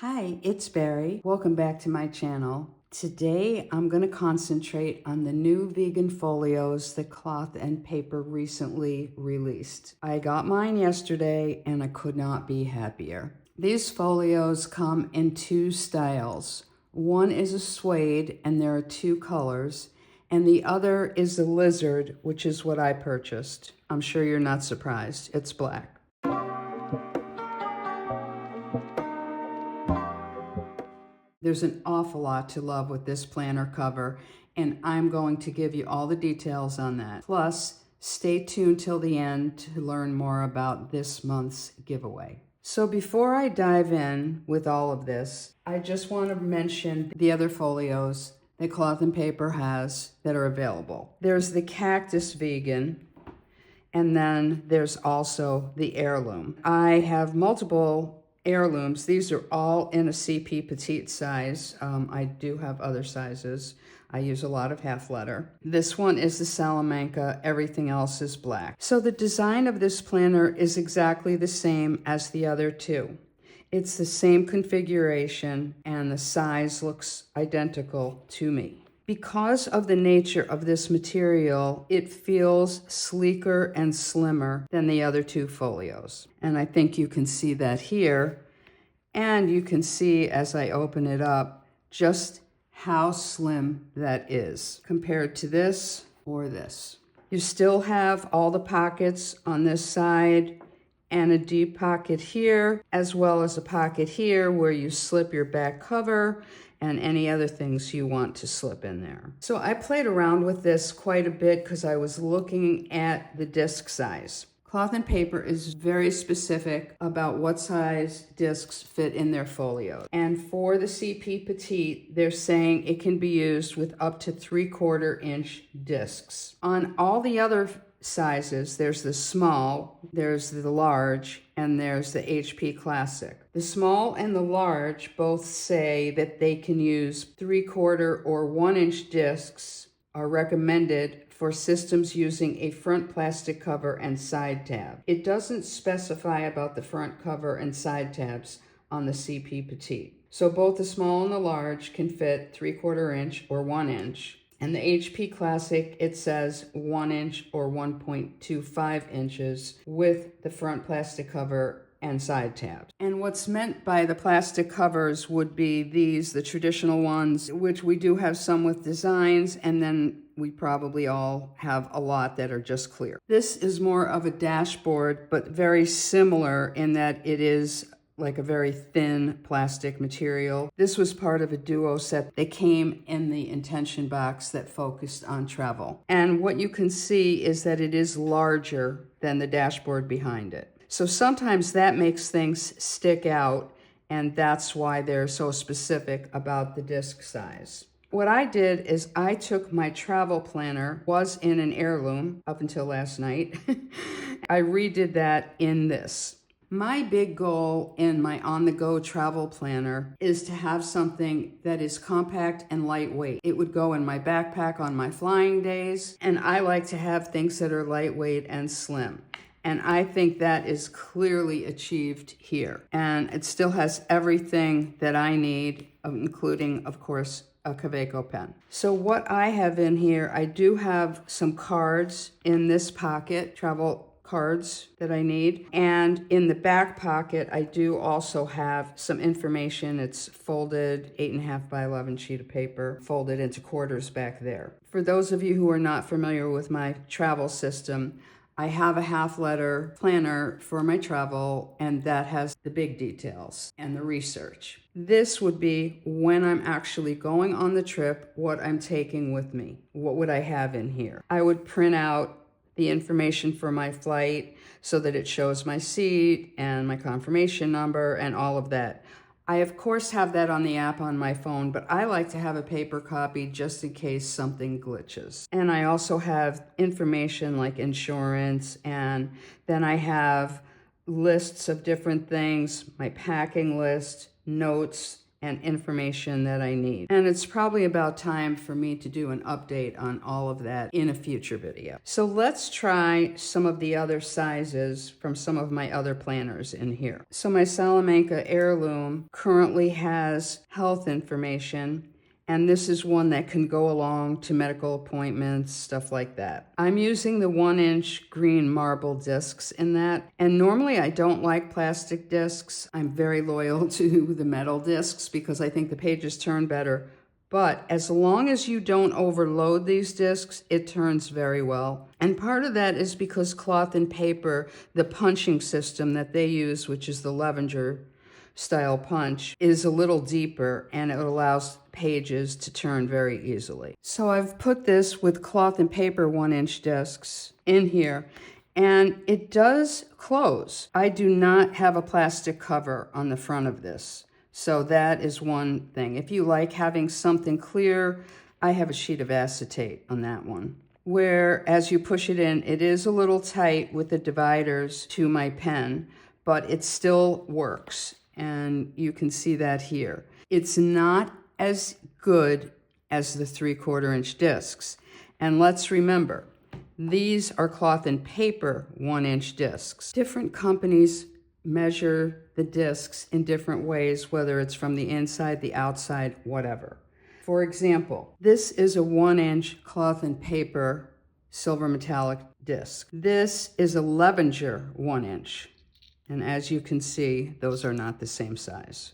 Hi, it's Barry. Welcome back to my channel. Today I'm going to concentrate on the new vegan folios that Cloth and Paper recently released. I got mine yesterday and I could not be happier. These folios come in two styles. One is a suede and there are two colors, and the other is a lizard, which is what I purchased. I'm sure you're not surprised. It's black. There's an awful lot to love with this planner cover, and I'm going to give you all the details on that. Plus, stay tuned till the end to learn more about this month's giveaway. So before I dive in with all of this, I just want to mention the other folios that Cloth and Paper has that are available. There's the Cactus Vegan, and then there's also the Heirloom. I have multiple heirlooms. These are all in a CP petite size. I do have other sizes. I use a lot of half letter. This one is the Salamanca. Everything else is black. So the design of this planner is exactly the same as the other two. It's the same configuration and the size looks identical to me. Because of the nature of this material, it feels sleeker and slimmer than the other two folios. And I think you can see that here. And you can see as I open it up just how slim that is compared to this or this. You still have all the pockets on this side and a deep pocket here, as well as a pocket here where you slip your back cover and any other things you want to slip in there. So I played around with this quite a bit because I was looking at the disc size. Cloth and Paper is very specific about what size discs fit in their folios. And for the CP Petite, they're saying it can be used with up to 3/4 inch discs. On all the other sizes, there's the small, there's the large, and there's the HP Classic. The small and the large both say that they can use 3/4 or 1 inch discs are recommended for systems using a front plastic cover and side tab. It doesn't specify about the front cover and side tabs on the CP Petite. So both the small and the large can fit 3/4 inch or 1 inch. And the HP Classic, it says 1 inch or 1.25 inches with the front plastic cover and side tabs. And what's meant by the plastic covers would be these, the traditional ones, which we do have some with designs, and then we probably all have a lot that are just clear. This is more of a dashboard, but very similar in that it is like a very thin plastic material. This was part of a duo set that came in the intention box that focused on travel. And what you can see is that it is larger than the dashboard behind it. So sometimes that makes things stick out, and that's why they're so specific about the disc size. What I did is I took my travel planner, was in an Heirloom up until last night. I redid that in this. My big goal in my on-the-go travel planner is to have something that is compact and lightweight. It would go in my backpack on my flying days, and I like to have things that are lightweight and slim. And I think that is clearly achieved here. And it still has everything that I need, including, of course, a Kaweco pen. So what I have in here, I do have some cards in this pocket, travel cards that I need. And in the back pocket, I do also have some information. It's folded 8.5 by 11 sheet of paper, folded into quarters back there. For those of you who are not familiar with my travel system, I have a half letter planner for my travel, and that has the big details and the research. This would be when I'm actually going on the trip, what I'm taking with me. What would I have in here? I would print out the information for my flight so that it shows my seat and my confirmation number and all of that. I, of course, have that on the app on my phone, but I like to have a paper copy just in case something glitches. And I also have information like insurance, and then I have lists of different things, my packing list, notes, and information that I need. And it's probably about time for me to do an update on all of that in a future video. So let's try some of the other sizes from some of my other planners in here. So my Salamanca Heirloom currently has health information, and this is one that can go along to medical appointments, stuff like that. I'm using the 1-inch green marble discs in that. And normally I don't like plastic discs. I'm very loyal to the metal discs because I think the pages turn better. But as long as you don't overload these discs, it turns very well. And part of that is because cloth and paper, the punching system that they use, which is the Levenger style punch, is a little deeper, and it allows pages to turn very easily. So I've put this with cloth and paper 1-inch discs in here, and it does close. I do not have a plastic cover on the front of this, so that is one thing. If you like having something clear, I have a sheet of acetate on that one, where as you push it in, it is a little tight with the dividers to my pen, but it still works. And you can see that here. It's not as good as the 3/4 inch discs. And let's remember, these are cloth and paper 1-inch discs. Different companies measure the discs in different ways, whether it's from the inside, the outside, whatever. For example, this is a 1-inch cloth and paper silver metallic disc. This is a Levenger 1-inch. And as you can see, those are not the same size.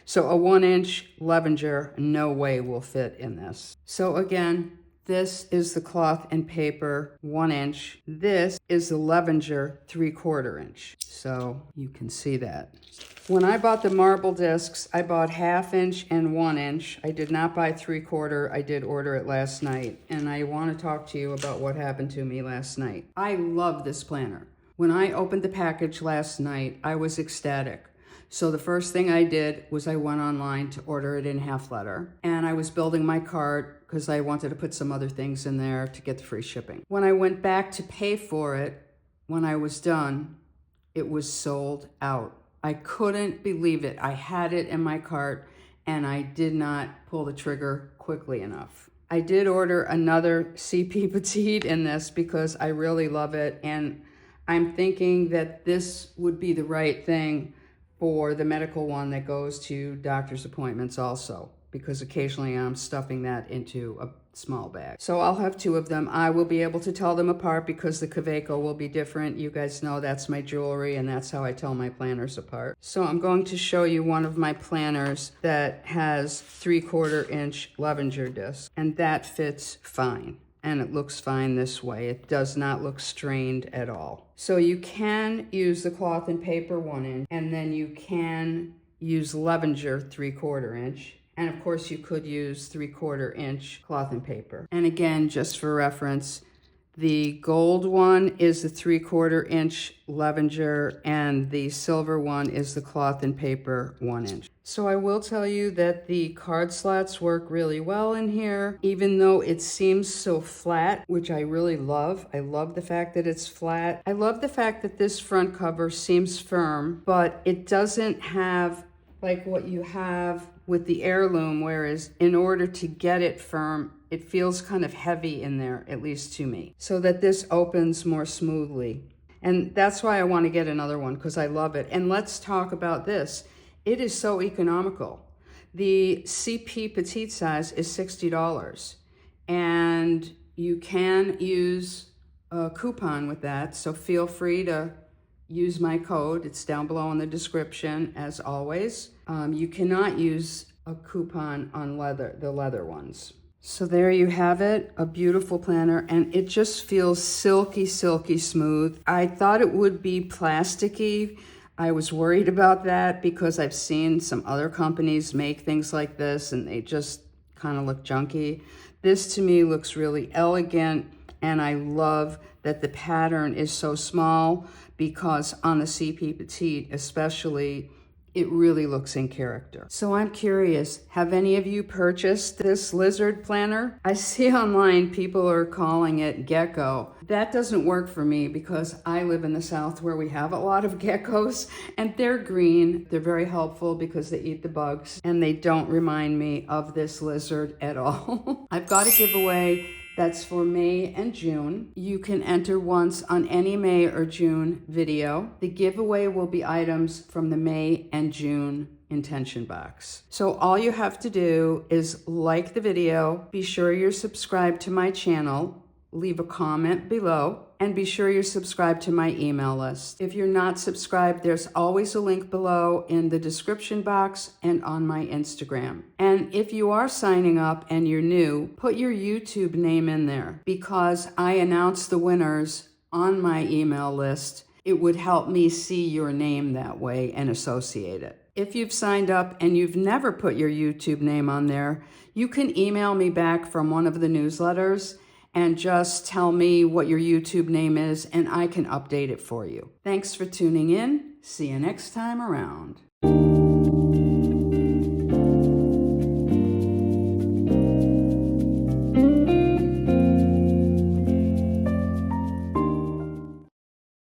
So a 1-inch Levenger, no way will fit in this. So again, this is the cloth and paper 1-inch. This is the Levenger 3/4 inch. So you can see that. When I bought the marble discs, I bought 1/2 inch and 1-inch. I did not buy 3/4. I did order it last night. And I want to talk to you about what happened to me last night. I love this planner. When I opened the package last night, I was ecstatic. So the first thing I did was I went online to order it in half letter. And I was building my cart because I wanted to put some other things in there to get the free shipping. When I went back to pay for it, when I was done, it was sold out. I couldn't believe it. I had it in my cart and I did not pull the trigger quickly enough. I did order another CP Petite in this because I really love it, and I'm thinking that this would be the right thing for the medical one that goes to doctor's appointments also, because occasionally I'm stuffing that into a small bag. So I'll have 2 of them. I will be able to tell them apart because the Kaweco will be different. You guys know that's my jewelry, and that's how I tell my planners apart. So I'm going to show you one of my planners that has 3/4 inch Levenger disc, and that fits fine. And it looks fine this way. It does not look strained at all. So you can use the cloth and paper 1-inch, and then you can use Levenger 3/4 inch. And of course you could use 3/4 inch cloth and paper. And again, just for reference, the gold one is the 3/4 inch Levenger, and the silver one is the cloth and paper 1-inch. So I will tell you that the card slots work really well in here, even though it seems so flat, which I really love. I love the fact that it's flat. I love the fact that this front cover seems firm, but it doesn't have like what you have with the Heirloom, whereas in order to get it firm, it feels kind of heavy in there, at least to me, so that this opens more smoothly. And that's why I want to get another one, because I love it. And let's talk about this. It is so economical. The CP Petite size is $60, and you can use a coupon with that, so feel free to use my code. It's down below in the description, as always. You cannot use a coupon on the leather ones. So there you have it, a beautiful planner, and it just feels silky, silky smooth. I thought it would be plasticky. I was worried about that because I've seen some other companies make things like this and they just kind of look junky. This to me looks really elegant, and I love that the pattern is so small, because on the CP Petite especially, it really looks in character. So I'm curious, have any of you purchased this lizard planner? I see online people are calling it gecko. That doesn't work for me because I live in the South where we have a lot of geckos, and they're green. They're very helpful because they eat the bugs, and they don't remind me of this lizard at all. I've got a giveaway that's for May and June. You can enter once on any May or June video. The giveaway will be items from the May and June intention box. So all you have to do is like the video, be sure you're subscribed to my channel, leave a comment below, and be sure you're subscribed to my email list. If you're not subscribed, there's always a link below in the description box and on my Instagram. And if you are signing up and you're new, put your YouTube name in there because I announce the winners on my email list. It would help me see your name that way and associate it. If you've signed up and you've never put your YouTube name on there, you can email me back from one of the newsletters and just tell me what your YouTube name is and I can update it for you. Thanks for tuning in. See you next time around.